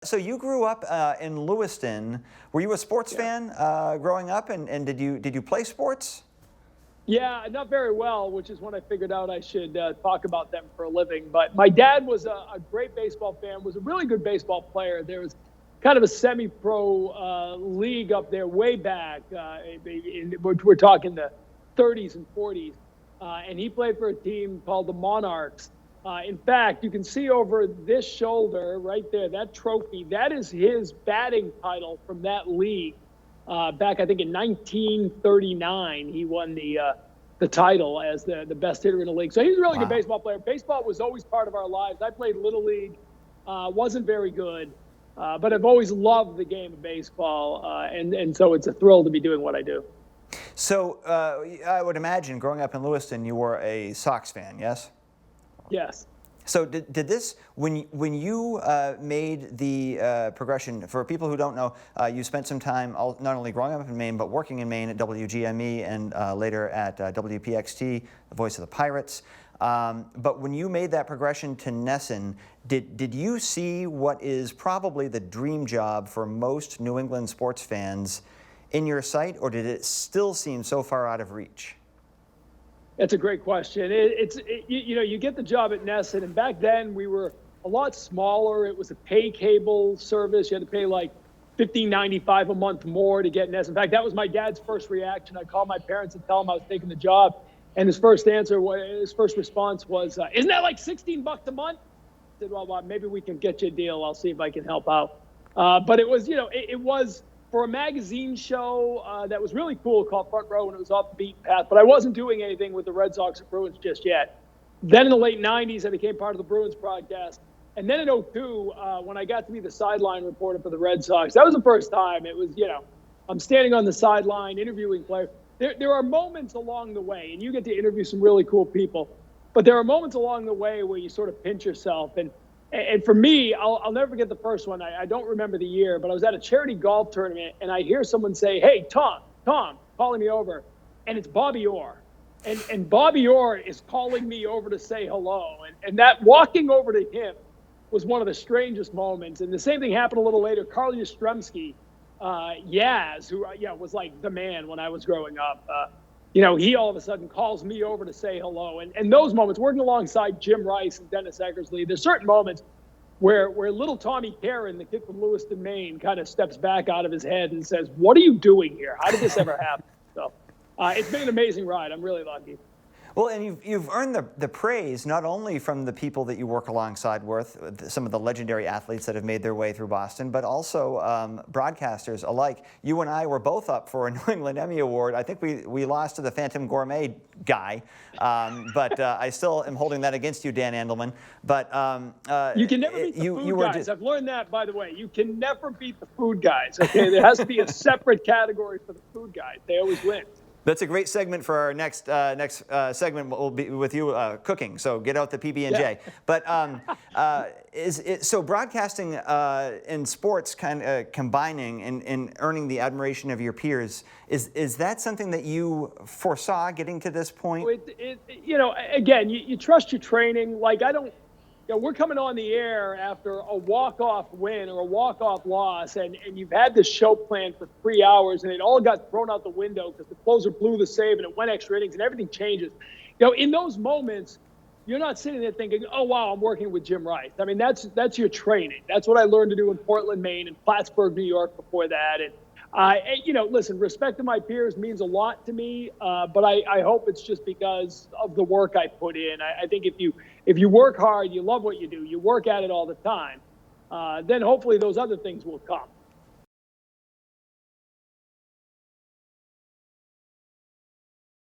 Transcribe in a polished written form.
So you grew up in Lewiston. Were you a sports fan growing up, and did you play sports? Yeah, not very well, which is when I figured out I should talk about them for a living. But my dad was a great baseball fan, was a really good baseball player. There was kind of a semi-pro league up there way back. We're talking the 30s and 40s. And he played for a team called the Monarchs. In fact, you can see over this shoulder right there, that trophy, that is his batting title from that league. Back, I think, in 1939, he won the title as the best hitter in the league. So he's a really good baseball player. Baseball was always part of our lives. I played Little League, wasn't very good, but I've always loved the game of baseball, and so it's a thrill to be doing what I do. So I would imagine growing up in Lewiston, you were a Sox fan, yes? Yes. So did this, when you made the progression, for people who don't know, you spent some time not only growing up in Maine, but working in Maine at WGME and later at WPXT, the voice of the Pirates. But when you made that progression to NESN, did you see what is probably the dream job for most New England sports fans in your sight, or did it still seem so far out of reach? That's a great question. You get the job at NESN, and back then we were a lot smaller. It was a pay cable service. You had to pay like $15.95 a month more to get NESN. In fact, that was my dad's first reaction. I called my parents and tell them I was taking the job, and his first response was, "Isn't that like $16 a month?" I said, "Well, maybe we can get you a deal. I'll see if I can help out." But it was, it was for a magazine show that was really cool called Front Row, and it was off the beaten path. But I wasn't doing anything with the Red Sox or Bruins just yet. Then in the late 90s, I became part of the Bruins broadcast. And then in 2002, when I got to be the sideline reporter for the Red Sox, that was the first time. It was, I'm standing on the sideline interviewing players. There are moments along the way, and you get to interview some really cool people. But there are moments along the way where you sort of pinch yourself. And for me, I'll never forget the first one. I don't remember the year, but I was at a charity golf tournament, and I hear someone say, "Hey, Tom," calling me over, and it's Bobby Orr. And Bobby Orr is calling me over to say hello. And that walking over to him was one of the strangest moments. And the same thing happened a little later. Carl Yastrzemski, Yaz, who was like the man when I was growing up, he all of a sudden calls me over to say hello. And those moments, working alongside Jim Rice and Dennis Eckersley, there's certain moments where little Tommy Caron, the kid from Lewiston, Maine, kind of steps back out of his head and says, "What are you doing here? How did this ever happen?" So it's been an amazing ride. I'm really lucky. Well, and you've earned the praise not only from the people that you work alongside with, some of the legendary athletes that have made their way through Boston, but also broadcasters alike. You and I were both up for a New England Emmy Award. I think we lost to the Phantom Gourmet guy, but I still am holding that against you, Dan Andelman. But you can never beat the food guys. I've learned that, by the way. You can never beat the food guys. Okay, there has to be a separate category for the food guys. They always win. That's a great segment for our next segment. Will be with you cooking. So get out the PB&J. Yeah. But so broadcasting and sports kind of combining and earning the admiration of your peers, is that something that you foresaw getting to this point? Again, you trust your training. Like we're coming on the air after a walk-off win or a walk-off loss, and you've had this show planned for 3 hours, and it all got thrown out the window because the closer blew the save and it went extra innings and everything changes. In those moments, you're not sitting there thinking, "Oh, wow, I'm working with Jim Rice." I mean, that's your training. That's what I learned to do in Portland, Maine, and Plattsburgh, New York before that. And listen, respect to my peers means a lot to me, but I hope it's just because of the work I put in. I think if you work hard, you love what you do, you work at it all the time, then hopefully those other things will come.